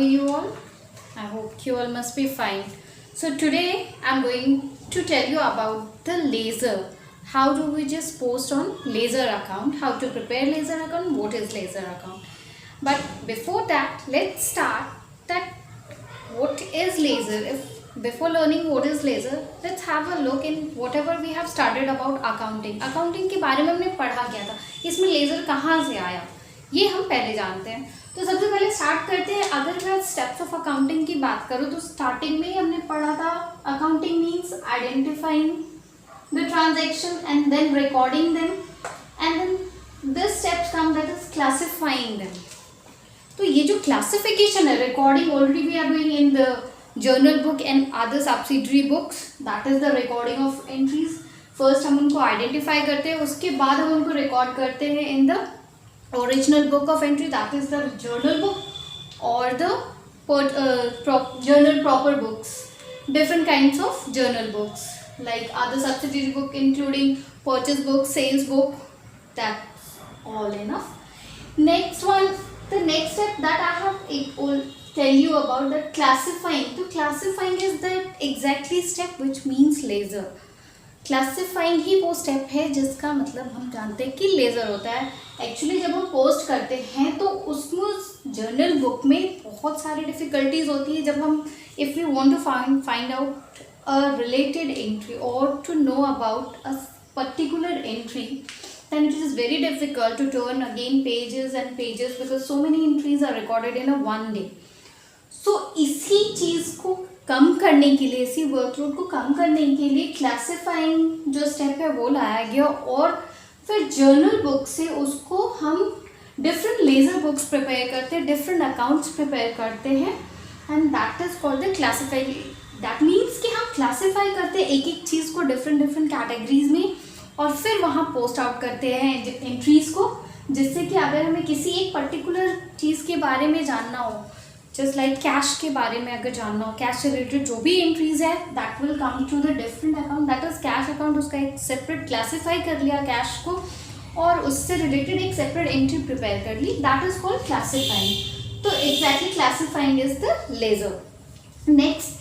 are you all? I hope you all must be fine. So today I'm going to tell you about the laser. How do we just post on laser account? How to prepare laser account? What is laser account? But before that, let's start that what is laser. If before learning what is laser, let's have a look in whatever we have studied about accounting. Accounting के बारे में हमने पढ़ा क्या था, इसमें laser कहाँ से आया, ये हम पहले जानते हैं. तो सबसे पहले स्टार्ट करते हैं. अगर मैं स्टेप्स ऑफ अकाउंटिंग की बात करूँ तो स्टार्टिंग में ही हमने पढ़ा था accounting means identifying the transaction and then recording them and then this steps come that is classifying them. तो ये जो क्लासिफिकेशन है, recording already we are doing in the journal book and other subsidiary books, that is the recording of entries. First हम उनको identify करते हैं, उसके बाद हम उनको रिकॉर्ड करते हैं in the original book of entry, that is the journal book or the journal proper books. Different kinds of journal books like other subsidiary book including purchase book, sales book. That's all enough. Next one, the next step that I have tell you about, the classifying. So classifying is the exactly step which means laser. Classifying ही वो step है जिसका मतलब हम जानते हैं कि laser होता है. एक्चुअली जब हम पोस्ट करते हैं तो उसमें जर्नल बुक में बहुत सारी डिफ़िकल्टीज होती है. जब हम if you want to find out a related entry और to know about a particular entry, then it is very difficult to turn again pages and pages because so many entries are recorded in a one day. So इसी चीज़ को कम करने के लिए, इसी workload को कम करने के लिए क्लासिफाइंग जो स्टेप है वो लाया गया और फिर जर्नल बुक से उसको हम डिफरेंट लेज़र बुक्स प्रिपेयर करते हैं, डिफरेंट अकाउंट्स प्रिपेयर करते हैं and that is called the classify. That means कि हम क्लासिफाई करते हैं एक एक चीज़ को डिफरेंट कैटेगरीज में और फिर वहाँ पोस्ट आउट करते हैं एंट्रीज़ को, जिससे कि अगर हमें किसी एक पर्टिकुलर चीज़ के बारे में जानना हो, जस्ट लाइक कैश के बारे में अगर जानना हो, कैश से रिलेटेड जो भी एंट्रीज है that will come to the different account, that is cash account. उसका एक सेपरेट क्लासीफाई कर लिया कैश को और उससे रिलेटेड एक सेपरेट एंट्री प्रिपेयर कर ली, दैट इज कॉल्ड क्लासीफाइंग. तो exactly classifying is the ledger. Next,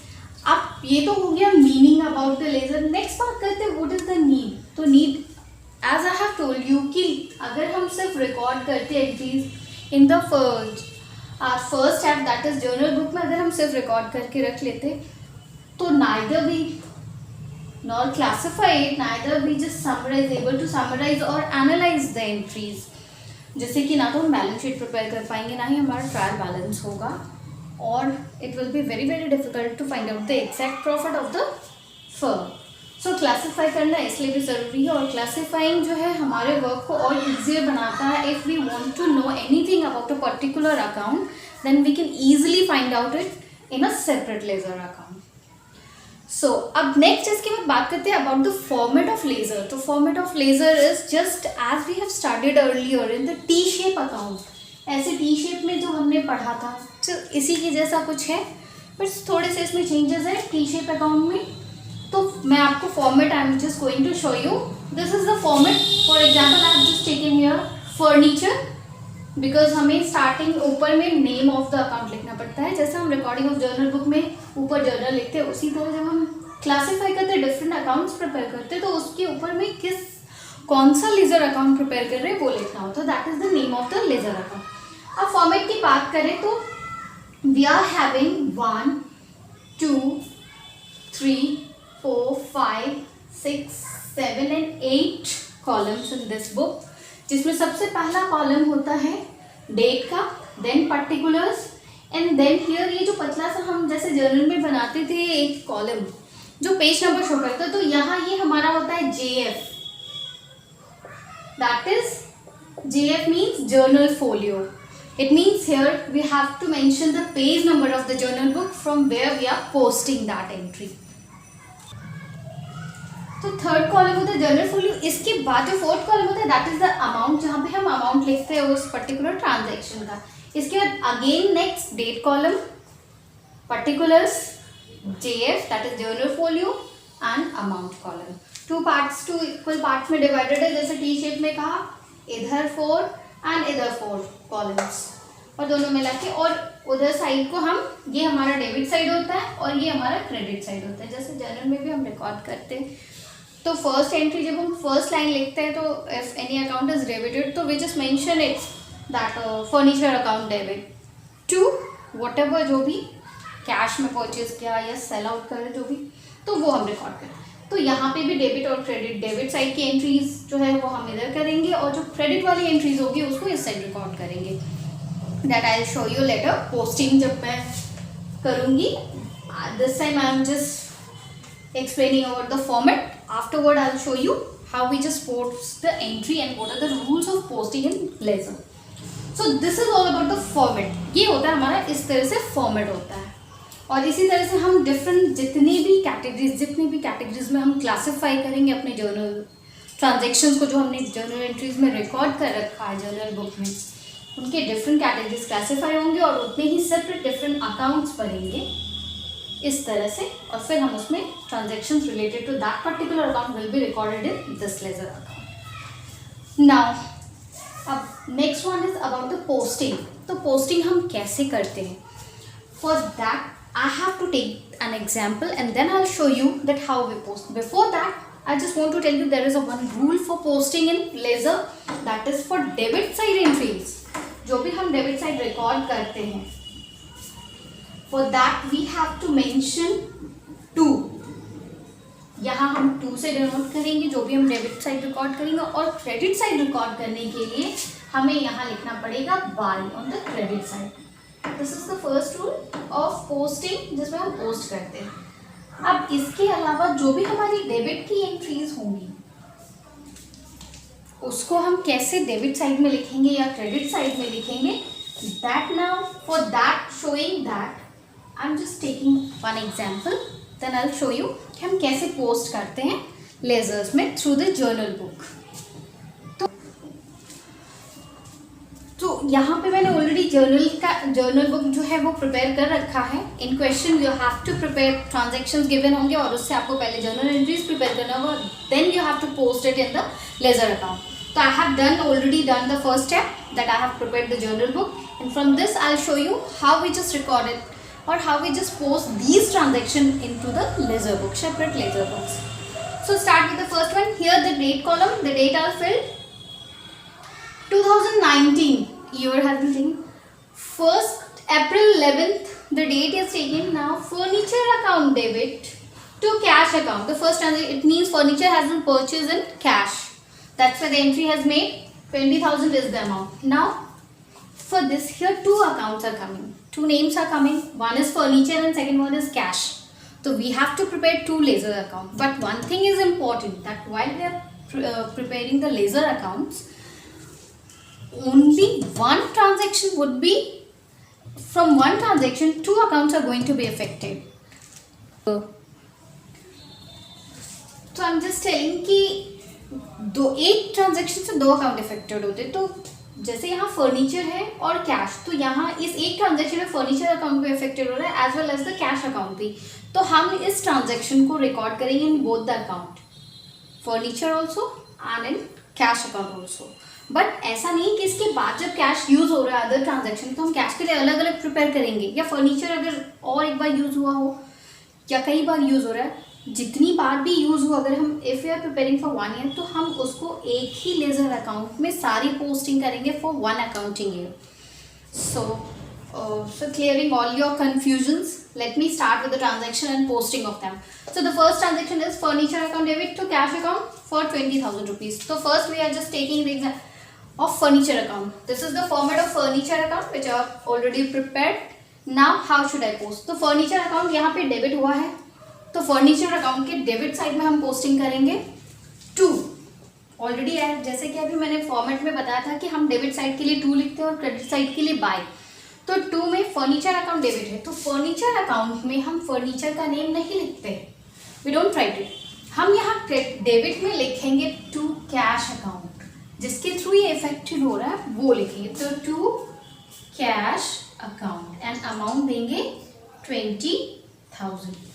अब ये तो हो गया meaning about the ledger. Next बात करते हैं व्हाट इज द नीड. तो need as I have told you कि अगर हम सिर्फ रिकॉर्ड करते हैं entries in the first step that is journal book में, अगर हम सिर्फ रिकॉर्ड करके रख लेते तो neither we nor classify it, neither we just summarize able to summarize और एनालाइज द एंट्रीज, जिससे कि ना तो हम बैलेंस शीट प्रिपेयर कर पाएंगे ना ही हमारा ट्रायल बैलेंस होगा और it will be very very difficult to find out the exact profit of the firm. So classify करना इसलिए भी ज़रूरी है और क्लासीफाइंग जो है हमारे वर्क को और ईजियर बनाता है. If we want to know anything about a particular account then we can easily find out it in a separate ledger account. So अब नेक्स्ट इसके बाद बात करते हैं about the format of ledger. तो format of ledger is just as we have studied earlier in the T shape account. ऐसे T shape में जो हमने पढ़ा था तो इसी के जैसा कुछ है, बट थोड़े से इसमें चेंजेस है टी शेप अकाउंट में. तो मैं आपको format I am just going to show you. This is the format. For example I have just taken here furniture because हमें स्टार्टिंग ऊपर में नेम ऑफ द अकाउंट लिखना पड़ता है. जैसे हम रिकॉर्डिंग ऑफ जर्नल बुक में ऊपर जर्नल लिखते हैं, उसी तरह जब हम क्लासीफाई करते हैं, डिफरेंट अकाउंट्स प्रिपेयर करते हैं, तो उसके ऊपर में कौन सा लेजर अकाउंट प्रिपेयर कर रहे हैं वो लिखना होता है. That is the name of the ledger account. अब फॉर्मेट की बात करें तो we are having 1 2 3 4 5 6 7 and 8 columns in this book, जिसमें सबसे पहला कॉलम होता है डेट का, then particulars and then here ये जो पतला सा हम जैसे जर्नल में बनाते थे एक कॉलम जो पेज नंबर शो करता है, तो यहाँ ये हमारा होता है JF. That is JF means journal folio. It means here we have to mention the page number of the journal book from where we are posting that entry. तो third column होता है जर्नल फोलियो. इसके बाद जो fourth column होता है that is the amount, जहाँ पे हम अमाउंट लिखते हैं उस पर्टिकुलर ट्रांजैक्शन का. इसके बाद again next date column, particulars, JF that is journal folio and amount column. Two equal parts में डिवाइडेड है, जैसे टी शेप में कहा, इधर 4 एंड इधर 4 कॉलम्स. और दोनों मिला के, और उधर साइड को हम, ये हमारा डेबिट साइड होता है और ये हमारा क्रेडिट साइड होता है, जैसे जर्नल में भी हम रिकॉर्ड करते हैं। तो फर्स्ट एंट्री जब हम फर्स्ट लाइन लिखते हैं तो if any account is debited तो we just mention it's that furniture account debit to whatever, जो भी कैश में परचेज किया या सेल आउट करे जो भी, तो वो हम रिकॉर्ड करें। तो यहाँ पे भी डेबिट और क्रेडिट, डेबिट साइड की एंट्रीज जो है वो हम इधर करेंगे और जो क्रेडिट वाली एंट्रीज होगी उसको इस साइड रिकॉर्ड करेंगे। That I will show you later posting जब मैं करूँगी। This time I am just explaining about the format. Afterward I will show you how we just post the entry and what are the rules of posting in Laser. So this is all about the format. ये होता है हमारा, इस तरह से format होता है। और इसी तरह से हम डिफरेंट जितनी भी कैटेगरीज में हम क्लासीफाई करेंगे अपने जर्नल ट्रांजेक्शन्स को, जो हमने जर्नल एंट्रीज में रिकॉर्ड कर रखा है जर्नल बुक में, उनके डिफरेंट कैटेगरीज क्लासीफाई होंगे और उतने ही सेपरेट डिफरेंट अकाउंट्स पढ़ेंगे इस तरह से, और फिर हम उसमें transactions related to that particular account will be recorded in this ledger account. Now अब next one is about the posting. तो पोस्टिंग हम कैसे करते हैं? For that I have to take an example and then I will show you that how we post. Before that I just want to tell you there is a one rule for posting in ledger, that is for debit side entries. जो भी हम debit side record करते हैं, for that we have to mention 2. यहाँ हम 2 से denote करेंगे जो भी हम डेबिट साइड रिकॉर्ड करेंगे, और क्रेडिट साइड रिकॉर्ड करने के लिए हमें यहाँ लिखना पड़ेगा by on the credit side. This is the first rule of posting जिसमें हम पोस्ट करते हैं। अब इसके अलावा जो भी हमारी डेबिट की एंट्रीज होंगी उसको हम कैसे डेबिट साइड में लिखेंगे या क्रेडिट साइड में लिखेंगे, that now for that showing that I'm just taking one example, then I'll show you कि हम कैसे पोस्ट करते हैं लेजर्स में थ्रू द जर्नल बुक। तो यहाँ पे मैंने ऑलरेडी जर्नल बुक जो है वो प्रिपेयर कर रखा है। In question you have to prepare, transactions given होंगे और उससे आपको पहले जर्नल एंट्रीज प्रिपेयर करना होगा, then you have to post it in the ledger account. So I have already done the first step, that I have prepared the journal book, and from this I'll show you how we just record it or how we just post these transactions into the ledger book, separate ledger books. So start with the first one. Here the date column, the date are filled. 2019 year has been taken. 1st April 11th the date is taken. Now furniture account debit to cash account. The first transaction, it means furniture has been purchased in cash. That's why the entry has made 20,000 is the amount. Now for this here 2 accounts are coming, 2 names are coming. One is furniture and second one is cash. So we have to prepare 2 ledger accounts. But one thing is important, that while we are preparing the ledger accounts, only one transaction would be, from one transaction 2 accounts are going to be affected. So I'm just telling कि एक transaction से 2 account affected होते। तो जैसे यहाँ furniture है और cash, तो यहाँ इस एक ट्रांजेक्शन में फर्नीचर अकाउंट भी इफेक्टेड हो रहा है as well as the cash account भी। तो हम इस ट्रांजेक्शन को रिकॉर्ड करेंगे in both the account, furniture also and in cash account also. But ऐसा नहीं कि इसके बाद जब कैश यूज़ हो रहा है अदर ट्रांजेक्शन, तो हम कैश के लिए अलग अलग प्रिपेयर करेंगे, या फर्नीचर अगर और एक बार यूज़ हुआ हो या कई बार यूज़ हो रहा है, जितनी बार भी यूज़ हो, अगर हम if you are preparing for 1 year तो हम उसको एक ही लेजर अकाउंट में सारी पोस्टिंग करेंगे for 1 accounting year. So clearing all your confusions, let me start with the transaction and posting of them. So the first transaction is furniture account debit to cash account for 20,000 rupees. So first we are just taking the example of furniture account. This is the format of furniture account which I have already prepared. Now how should I post? तो furniture account यहाँ पे debit हुआ है, तो furniture account के debit side में हम posting करेंगे 2। ऑलरेडी जैसे कि अभी मैंने फॉर्मेट में बताया था कि हम डेबिट साइड के लिए 2 लिखते हैं और क्रेडिट साइड के लिए बाय। तो 2 में फर्नीचर अकाउंट डेबिट है, तो फर्नीचर अकाउंट में हम फर्नीचर का नेम नहीं लिखते, वी डोंट राइट इट। हम यहाँ डेबिट में लिखेंगे टू कैश अकाउंट, जिसके थ्रू ये इफेक्टेड हो रहा है वो लिखेंगे। तो to cash account and amount देंगे 20,000।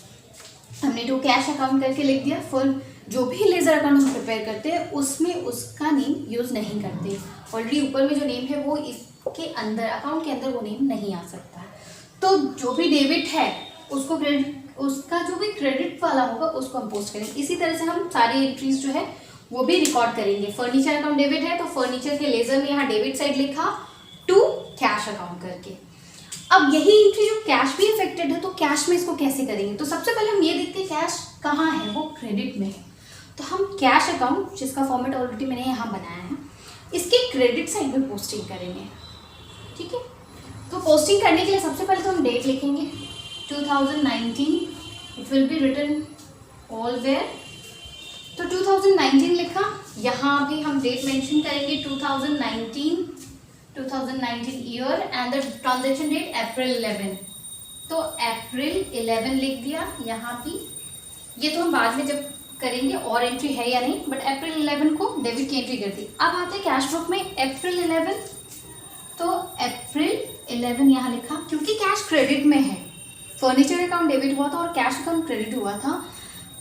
हमने 2 कैश अकाउंट करके लिख दिया। फॉर जो भी लेजर अकाउंट हम प्रिपेयर करते हैं उसमें उसका नेम यूज़ नहीं करते, ऑलरेडी ऊपर में जो नेम है वो इस के अंदर, अकाउंट के अंदर वो नेम नहीं आ सकता है। तो जो भी डेबिट है उसको क्रेडिट, उसका जो भी क्रेडिट वाला होगा उसको हम पोस्ट करेंगे। इसी तरह से हम सारी एंट्रीज जो है वो भी रिकॉर्ड करेंगे। फर्नीचर अकाउंट डेबिट है तो फर्नीचर के लेजर में यहाँ डेबिट साइड लिखा टू कैश अकाउंट करके। अब यही एंट्री जो कैश भी अफेक्टेड है तो कैश में इसको कैसे करेंगे, तो सबसे पहले हम ये देखते हैं कैश कहाँ है, वो क्रेडिट में है। तो हम कैश अकाउंट, जिसका फॉर्मेट ऑलरेडी मैंने यहाँ बनाया है, इसके क्रेडिट साइड में पोस्टिंग करेंगे। ठीक है, तो पोस्टिंग करने के लिए सबसे पहले तो हम डेट लिखेंगे 2019, it will be written all where. तो 2019 लिखा, यहाँ भी हम डेट मेंशन करेंगे 2019 year and the transaction date April 11, तो अप्रैल 11 लिख दिया यहाँ भी। ये तो हम बाद में जब करेंगे और एंट्री है या नहीं, बट अप्रैल 11 को डेबिट की एंट्री कर दी। अब आते हैं कैश बुक में अप्रैल 11, तो अप्रैल 11 यहाँ लिखा, क्योंकि कैश क्रेडिट में है, फर्नीचर अकाउंट डेबिट हुआ था और कैश अकाउंट क्रेडिट हुआ था,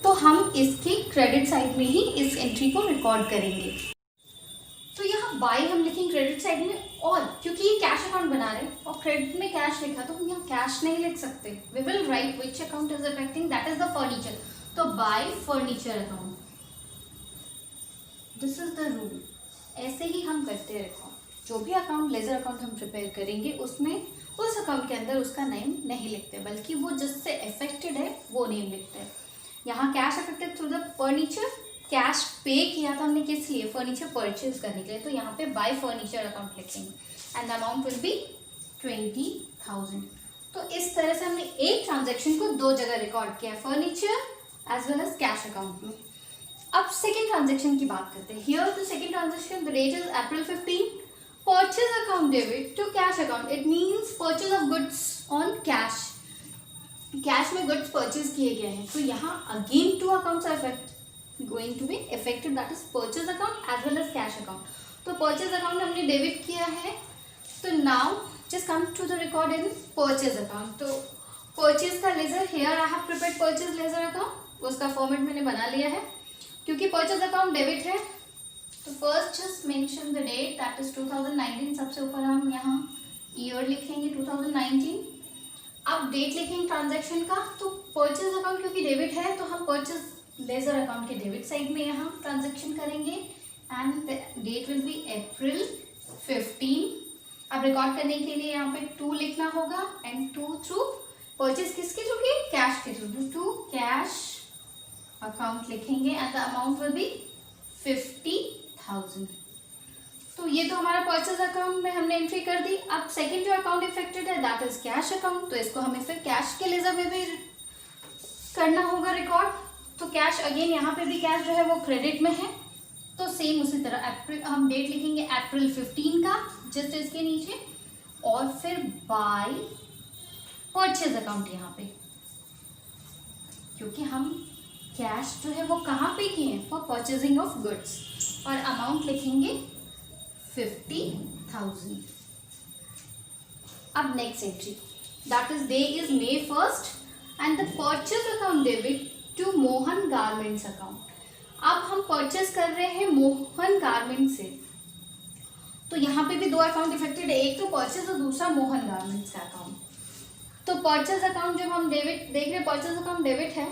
तो हम इसके क्रेडिट साइड में ही इस एंट्री को रिकॉर्ड करेंगे। तो यहाँ बाई हम लिखेंगे क्रेडिट साइड में, और क्योंकि ये कैश अकाउंट बना रहे हैं और क्रेडिट में कैश लिखा तो हम यहाँ कैश नहीं लिख सकते। We will write which account is affecting, that is the furniture, तो by furniture account, this is the rule. ऐसे ही हम करते रहते, जो भी अकाउंट लेजर अकाउंट हम प्रिपेयर करेंगे उसमें उस अकाउंट के अंदर उसका नेम नहीं लिखते, बल्कि वो जिससे अफेक्टेड है वो नेम लिखते हैं। यहाँ cash affected through the furniture, cash पे किया था हमने किस लिए, फर्नीचर परचेज करने के लिए, तो यहाँ पे बाय फर्नीचर अकाउंट लिखेंगे and the amount will be 20,000। तो इस तरह से हमने एक ट्रांजेक्शन को दो जगह रिकॉर्ड किया, furniture as well as cash account में। अब सेकेंड ट्रांजेक्शन की बात करते हैं। Here the second transaction, the date is April 15, purchase account debit to cash account, it means purchase of goods on cash, cash में goods purchase किए गए हैं, तो यहाँ again two accounts are going to be affected, that is purchase account as well as cash account. तो purchase account हमने debit किया है, तो now just come to the record in purchase account. तो परचेज का ledger, here I have prepared purchase ledger account, उसका format मैंने बना लिया है। क्योंकि परचेज अकाउंट डेबिट है तो first just mention the date, that is 2019, सबसे ऊपर हम यहाँ ईयर लिखेंगे 2019। अब डेट लिखेंगे ट्रांजैक्शन का, तो परचेज अकाउंट क्योंकि डेबिट है तो हम परचेज लेजर अकाउंट के डेबिट साइड में यहाँ ट्रांजैक्शन करेंगे एंड डेट विल बी अप्रैल 15। अब रिकॉर्ड करने के लिए यहाँ पे 2 लिखना होगा एंड 2 थ्रू परचेज, किसके थ्रू की, कैश के थ्रू, टू कैश अकाउंट लिखेंगे and the amount will be 50,000। तो ये तो हमारा परचेज अकाउंट में हमने एंट्री कर दी। अब सेकंड जो अकाउंट इफेक्टेड है दैट इज कैश अकाउंट, तो इसको हमें फिर कैश के लेजर में भी करना होगा रिकॉर्ड। तो कैश अगेन यहाँ पे भी कैश जो है वो क्रेडिट में है, तो सेम उसी तरह अप्रैल हम डेट लिखेंगे अप्रैल 15 का जस्ट इसके नीचे, और फिर बाय परचेज अकाउंट यहाँ पे, क्योंकि हम कैश जो है वो कहाँ पे किए हैं, फॉर परचेजिंग ऑफ गुड्स, और अमाउंट लिखेंगे 50,000। अब next entry, that is day is May 1st and the purchase account debit to Mohan garments account. अब हम परचेज कर रहे हैं मोहन गारमेंट से, तो यहाँ पे भी दो अकाउंट इफेक्टेड है, एक तो परचेज और दूसरा मोहन गारमेंट्स का अकाउंट। तो परचेज अकाउंट जब हम डेबिट देख रहे हैं, परचेज अकाउंट डेबिट है,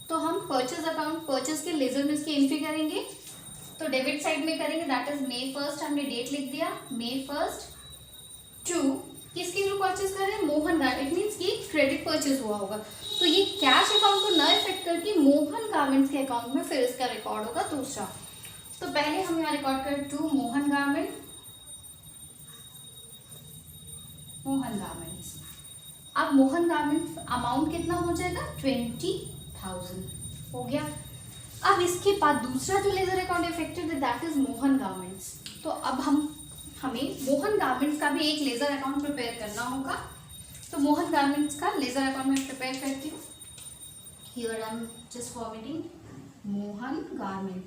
तो हम परचेज अकाउंट परचेज के लेजर में इसकी एंट्री करेंगे, तो डेबिट साइड में करेंगे, दैट इज May 1st, हमने डेट लिख दिया May 1st टू किसके थ्रू परचेज कर रहे हैं, मोहन गारमेंट, इट मीन्स ये क्रेडिट परचेज हुआ होगा, तो ये कैश अकाउंट को न इफेक्ट करके मोहन गारमेंट्स के अकाउंट में फिर इसका रिकॉर्ड होगा दूसरा। तो पहले हम यहाँ रिकॉर्ड करें टू मोहन गारमेंट्स। अब मोहन गारमेंट्स अमाउंट कितना हो जाएगा, 20,000 हो गया। अब इसके बाद दूसरा जो लेजर अकाउंट इफेक्टेड है दैट इज मोहन गारमेंट्स, तो अब हमें मोहन गारमेंट्स का भी एक लेजर अकाउंट प्रिपेयर करना होगा। तो मोहन गारमेंट्स का लेजर अकाउंट मैं प्रिपेयर करती हूँ, here I am just formatting Mohan garment,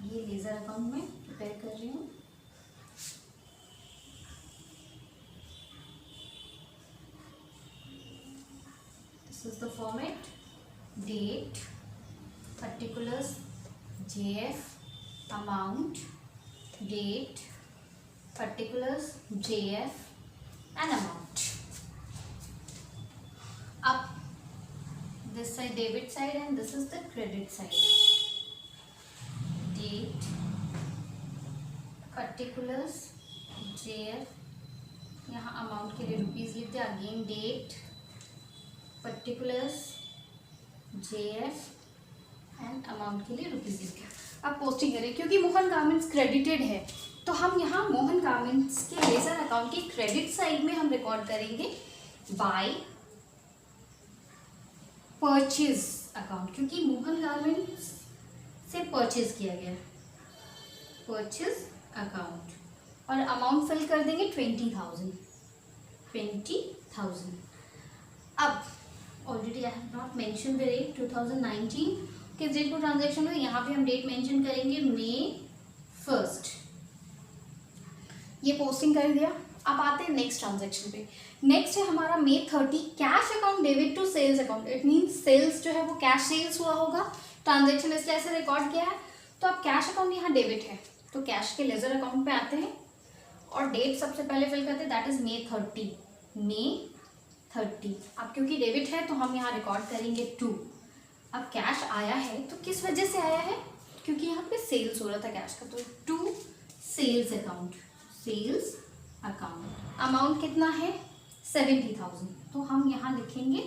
ये लेजर अकाउंट में प्रिपेयर कर रही हूँ। This is the format, date, particulars, JF, amount date, particulars, JF and amount. Up this side debit side and this is the credit side. Date, particulars, JF, यहाँ amount के लिए rupees लिख दिया. Again date, particulars, JF and amount के लिए rupees लिख दिया. अब पोस्टिंग करें क्योंकि मोहन गारमेंट्स क्रेडिटेड है तो हम यहाँ मोहन गारमेंट्स के लेजर अकाउंट की क्रेडिट साइड में हम रिकॉर्ड करेंगे बाय परचेज अकाउंट, क्योंकि मोहन गारमेंट्स से परचेज किया गया. परचेज अकाउंट और अमाउंट फिल कर देंगे 20,000. अब already I have not mention the date 2019 किस डेट को ट्रांजैक्शन हुई. यहाँ पे हम डेट मेंशन करेंगे May 1. ये पोस्टिंग कर दिया. अब आते हैं नेक्स्ट ट्रांजैक्शन पे. नेक्स्ट है हमारा May 30 cash account debit to sales account. It means sales जो है वो कैश सेल्स हुआ होगा, ट्रांजैक्शन इसलिए ऐसे रिकॉर्ड किया है. तो अब कैश अकाउंट यहाँ डेबिट है तो कैश के लेजर अकाउंट पे आते हैं और डेट सबसे पहले फिल करते हैं, दैट इज May 30. अब क्योंकि डेबिट है तो हम यहाँ रिकॉर्ड करेंगे 2. अब कैश आया है तो किस वजह से आया है, क्योंकि यहाँ पे सेल्स हो रहा था कैश का, तो टू सेल्स अकाउंट. अमाउंट कितना है 70,000 तो हम यहाँ लिखेंगे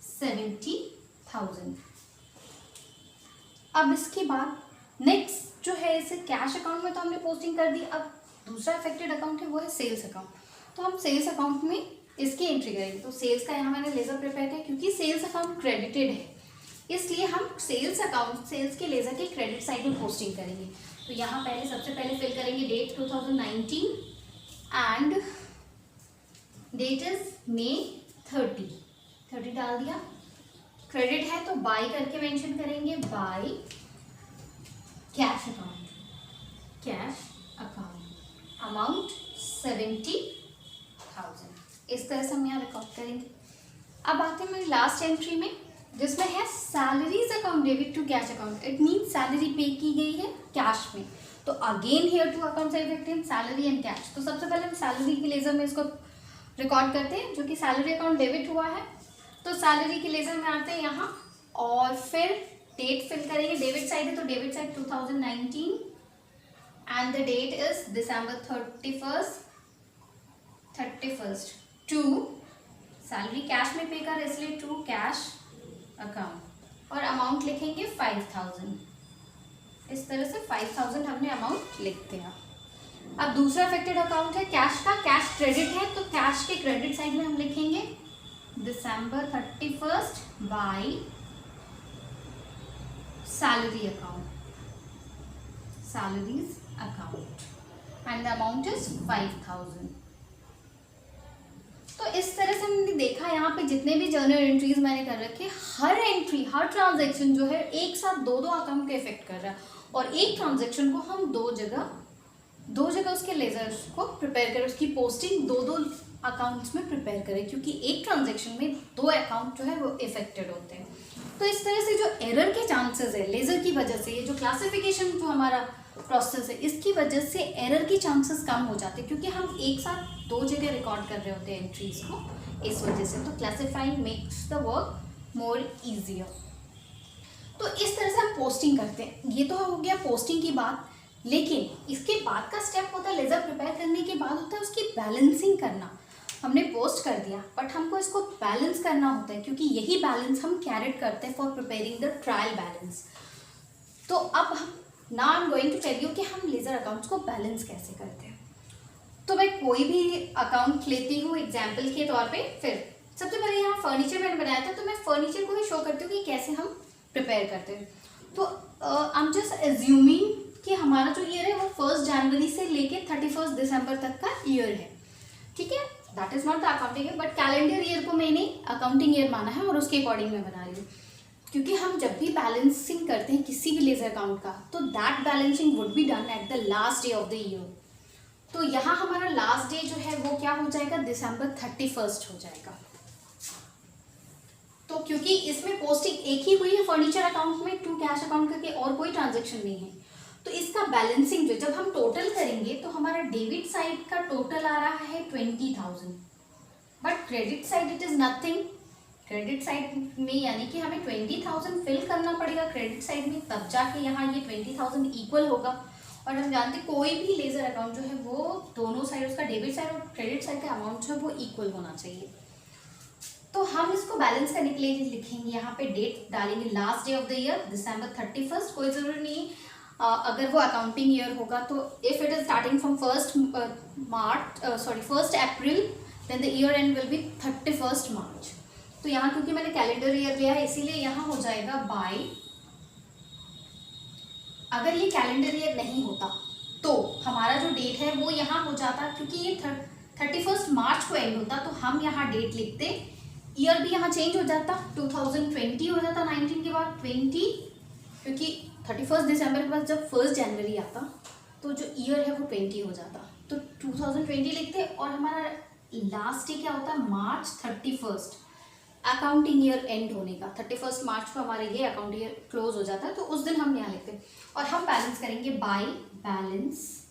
70,000. अब इसके बाद नेक्स्ट जो है इसे कैश अकाउंट में तो हमने पोस्टिंग कर दी. अब दूसरा अफेक्टेड अकाउंट है वो है सेल्स अकाउंट. तो हम सेल्स अकाउंट में इसकी एंट्री करेंगे. तो सेल्स का यहाँ मैंने लेजर प्रिपेयर किया क्योंकि सेल्स अकाउंट क्रेडिटेड है इसलिए हम सेल्स अकाउंट सेल्स के लेजर के क्रेडिट साइड में पोस्टिंग करेंगे. तो यहाँ पहले सबसे पहले फिल करेंगे date 2019 and date is May 30 डाल दिया. क्रेडिट है तो बाय करके मेंशन करेंगे बाय कैश अकाउंट अमाउंट 70,000. इस तरह से हम यहाँ रिकॉर्ड करेंगे. अब आते हैं मेरी लास्ट एंट्री में जिसमें है salaries account debit to cash account. It means salary pay की गई है कैश में. तो again here two accounts effective salary and cash. तो सबसे पहले हम सैलरी के लेजर में इसको रिकॉर्ड करते हैं जो कि सैलरी अकाउंट डेबिट हुआ है. तो सैलरी के लेजर में आते हैं यहाँ और फिर डेट फिल करेंगे. डेबिट साइड है तो debit side 2019 and the date is December 31st. To salary cash में पे कर इसलिए टू कैश अकाउंट और अमाउंट लिखेंगे 5,000. इस तरह से 5,000 हमने अमाउंट लिखते हैं. अब दूसरा अफेक्टेड अकाउंट है कैश का. कैश क्रेडिट है तो कैश के क्रेडिट साइड में हम लिखेंगे December 31st by salaries account and the amount is 5,000. तो इस तरह से हमने देखा यहाँ पे जितने भी जर्नल एंट्रीज मैंने कर रखे हर एंट्री हर ट्रांजैक्शन जो है एक साथ दो अकाउंट के इफेक्ट कर रहा है और एक ट्रांजैक्शन को हम दो जगह उसके लेजर्स को प्रिपेयर करें, उसकी पोस्टिंग दो अकाउंट्स में प्रिपेयर करें क्योंकि एक ट्रांजैक्शन में दो अकाउंट जो है वो इफेक्टेड होते हैं. तो इस तरह से जो एरर के चांसेस है लेजर की वजह से, ये जो क्लासिफिकेशन जो हमारा प्रोसेस है इसकी वजह से एरर की चांसेस कम हो जाते हैं क्योंकि हम एक साथ दो जगह रिकॉर्ड कर रहे होते हैं एंट्रीज को. इस वजह से तो classifying makes the work more easier. तो इस तरह से हम पोस्टिंग करते हैं. ये तो हो गया पोस्टिंग की बात, लेकिन इसके बाद का स्टेप होता है लेजर प्रिपेयर करने के बाद होता है उसकी बैलेंसिंग करना. हमने पोस्ट कर दिया बट हमको इसको बैलेंस करना होता है क्योंकि यही बैलेंस हम कैरेट करते हैं for preparing the trial balance. तो अब हम now I am going to tell you कि हम लेजर अकाउंट्स को बैलेंस कैसे करते हैं. तो मैं कोई भी अकाउंट लेती हूँ एग्जाम्पल के तौर पे. फिर सबसे पहले यहाँ फर्नीचर मैंने बनाया था तो मैं फर्नीचर को ही शो करती हूँ कि कैसे हम प्रिपेयर करते हैं. तो आई एम जस्ट एज्यूमिंग कि हमारा जो ईयर है वो 1 जनवरी से लेके 31 दिसंबर तक का ईयर है. ठीक है, that is not the accounting year but calendar year को मैंने अकाउंटिंग ईयर माना है और उसके अकॉर्डिंग मैं बना रही हूँ. क्योंकि हम जब भी बैलेंसिंग करते हैं किसी भी लेजर अकाउंट का तो that balancing would be done at the last day of the year. तो यहाँ हमारा लास्ट डे जो है वो क्या हो जाएगा December 31st हो जाएगा. तो क्योंकि इसमें पोस्टिंग एक ही हुई है फर्नीचर अकाउंट में टू कैश अकाउंट करके और कोई ट्रांजेक्शन नहीं है तो इसका बैलेंसिंग जो जब हम टोटल करेंगे तो हमारा डेबिट साइड का टोटल आ रहा है 20,000, but credit side it is nothing. Credit side में यानी कि हमें 20,000 फिल करना पड़ेगा क्रेडिट साइड में, तब जाके यहाँ ये 20,000 इक्वल होगा। और हम जानते हैं कोई भी लेजर अकाउंट जो है वो दोनों साइड, उसका डेबिट साइड और क्रेडिट साइड का अमाउंट जो है वो इक्वल होना चाहिए। तो हम इसको बैलेंस करने के लिए लिखेंगे, यहाँ पे डेट डालेंगे last day of the year December 31st। कोई जरूरी नहीं अगर वो अकाउंटिंग ईयर होगा तो if it is starting from 1st April then the year end will be 31st March। तो यहाँ क्योंकि मैंने कैलेंडर ईयर लिया है इसीलिए यहाँ हो जाएगा बाय। अगर ये कैलेंडर ईयर नहीं होता तो हमारा जो डेट है वो यहाँ हो जाता, क्योंकि ये 31st March को एंड होता तो हम यहाँ डेट लिखते, ईयर भी यहाँ चेंज हो जाता, 2020 हो जाता 19 के बाद 20, क्योंकि 31st December के बाद जब 1st January आता तो जो ईयर है वो 20 हो जाता, तो 2020 लिखते। और हमारा लास्ट डे क्या होता है March 31st, accounting year and होने का 31st March को हमारा ये अकाउंटिंग ईयर क्लोज हो जाता है, तो उस दिन हम यहाँ लिखते हैं। और हम बैलेंस करेंगे बाय बैलेंस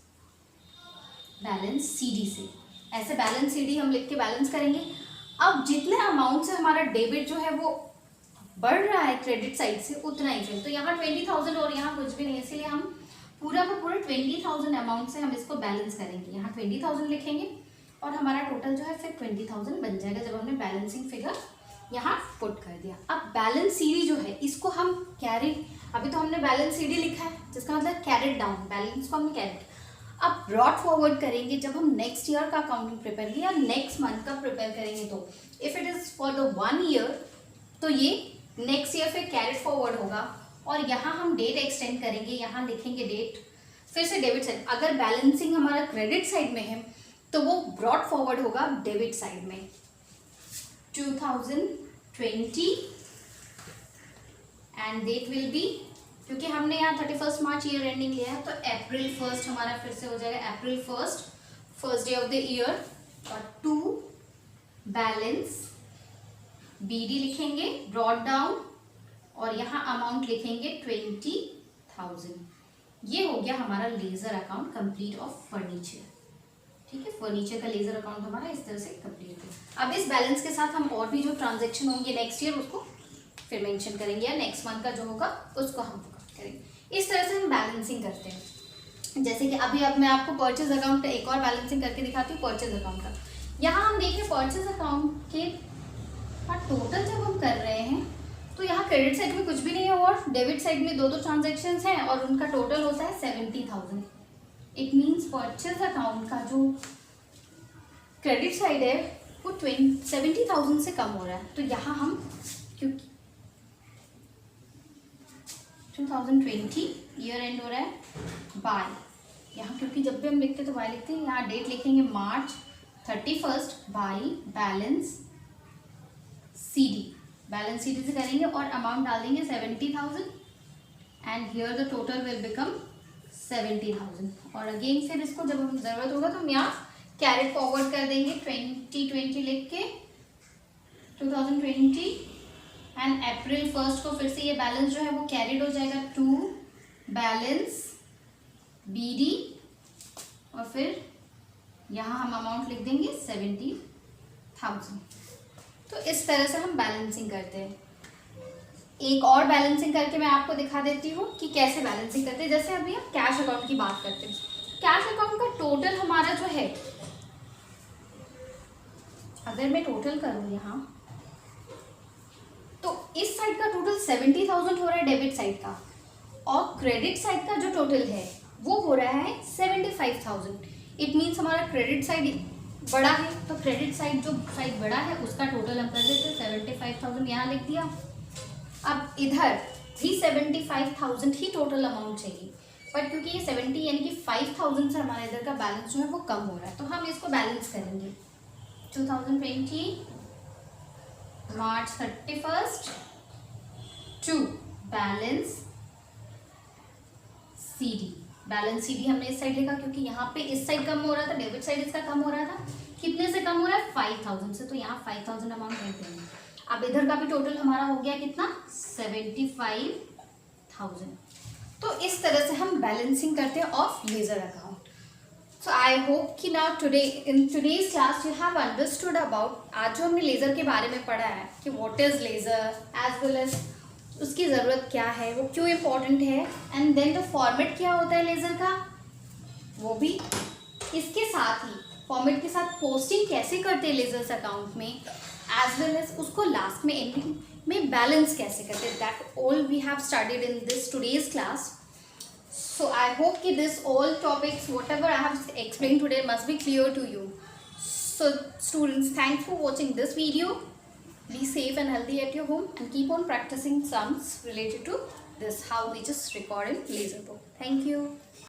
CD से, ऐसे बैलेंस CD हम लिख के बैलेंस करेंगे। अब जितने अमाउंट से हमारा डेबिट जो है वो बढ़ रहा है क्रेडिट साइड से उतना ही फिर, तो यहाँ 20,000 और यहाँ कुछ भी नहीं, इसीलिए हम पूरा का पूरा 20,000 अमाउंट से हम इसको बैलेंस करेंगे। यहाँ 20,000 लिखेंगे और हमारा टोटल जो है फिर 20,000 बन जाएगा जब हमने बैलेंसिंग फिगर यहाँ पुट कर दिया। अब बैलेंस CD जो है इसको हम कैरी, अभी तो हमने बैलेंस CD लिखा है जिसका मतलब कैरेट डाउन, बैलेंस को हमने कैरेट, अब ब्रॉड फॉरवर्ड करेंगे जब हम नेक्स्ट ईयर का अकाउंटिंग प्रिपेयर या नेक्स्ट मंथ का प्रिपेयर करेंगे। तो if it is for the 1 year तो ये नेक्स्ट ईयर फिर कैरेट फॉरवर्ड होगा और यहाँ हम डेट एक्सटेंड करेंगे, यहाँ लिखेंगे डेट, फिर से डेबिट साइड। अगर बैलेंसिंग हमारा क्रेडिट साइड में है तो वो ब्रॉड फॉरवर्ड होगा डेबिट साइड में 2020 एंड डेट विल बी, क्योंकि हमने यहाँ 31st March ईयर एंडिंग लिया है तो April 1st हमारा फिर से हो जाएगा April 1st, first day of the year. और टू बैलेंस BD लिखेंगे ब्रॉड डाउन और यहाँ अमाउंट लिखेंगे 20,000। ये हो गया हमारा ledger account complete of furniture. ठीक है, फर्नीचर का लेजर अकाउंट हमारा इस तरह से कंप्लीट है। अब इस बैलेंस के साथ हम और भी जो ट्रांजैक्शन होंगे नेक्स्ट ईयर उसको फिर मेंशन करेंगे, या नेक्स्ट मंथ का जो होगा उसको हम करेंगे। इस तरह से हम बैलेंसिंग करते हैं। जैसे कि अभी अब मैं आपको परचेज अकाउंट का एक और बैलेंसिंग करके दिखाती हूँ परचेज अकाउंट का। यहाँ हम देखें परचेज अकाउंट के टोटल जब हम कर रहे हैं तो यहाँ क्रेडिट साइड में कुछ भी नहीं है और डेबिट साइड में दो ट्रांजेक्शन हैं और उनका टोटल होता है 70,000। इट मीन्स परचेज अकाउंट का जो क्रेडिट साइड है वो 70,000 से कम हो रहा है। तो यहाँ हम क्योंकि 2020 ईयर एंड हो रहा है बाय, यहाँ क्योंकि जब भी हम लिखते हैं तो बाय लिखते हैं, यहाँ डेट लिखेंगे March 31st by balance CD, balance CD से करेंगे और अमाउंट डाल देंगे 70,000 and here the total will become 70,000। और अगेन फिर इसको जब हमें ज़रूरत होगा तो हम यहाँ कैरेट फॉरवर्ड कर देंगे 2020 लिख के 2020 एंड April 1st को फिर से ये बैलेंस जो है वो कैरिड हो जाएगा टू बैलेंस BD और फिर यहाँ हम अमाउंट लिख देंगे 70,000। तो इस तरह से हम बैलेंसिंग करते हैं। एक और बैलेंसिंग करके मैं आपको दिखा देती हूँ कि कैसे बैलेंसिंग करते हैं। जैसे अभी हम कैश अकाउंट की बात करते हैं, कैश अकाउंट का टोटल हमारा जो है, अगर मैं टोटल करूँ यहाँ तो इस साइड का टोटल 70,000 हो रहा है डेबिट साइड का और क्रेडिट साइड का जो टोटल है वो हो रहा है 75,000। इट मीन्स हमारा क्रेडिट साइड बड़ा है तो क्रेडिट साइड जो साइड बड़ा है उसका टोटल हम कर देते हैं 75,000, यहाँ लिख दिया। अब इधर भी 75,000 ही टोटल अमाउंट चाहिए, बट क्योंकि ये 70 यानी कि 5,000 से हमारा इधर का बैलेंस जो है वो कम हो रहा है तो हम इसको बैलेंस करेंगे 2020 March 31st to balance CD। Balance CD हमने इस साइड लिखा क्योंकि यहाँ पे इस साइड कम हो रहा था, डेबिट साइड इसका कम हो रहा था। कितने से कम हो रहा है 5,000 से, तो यहाँ 5,000 अमाउंट लिख देंगे। अब इधर का भी टोटल हमारा हो गया कितना 75,000। तो इस तरह से हम बैलेंसिंग करते हैं of ledger account. So I hope कि now today in today's class you have understood about, आज जो हमने लेज़र के बारे में पढ़ा है कि what is ledger as well as उसकी ज़रूरत क्या है, वो क्यों इम्पोर्टेंट है, एंड देन द फॉर्मेट क्या होता है लेज़र का, वो भी. इसके साथ ही फॉर्मेट के साथ पोस्टिंग कैसे करते हैं लेजर्स अकाउंट में, एज वेल एज उसको लास्ट में एंडिंग में बैलेंस कैसे करते हैं, that all we have studied in this today's class. So I hope that this all topics, whatever I have explained today, must be clear to you. So students, thanks for watching this video. Be safe and healthy at your home and keep on practicing sums related to this, how we just record in LaserBook. Thank you.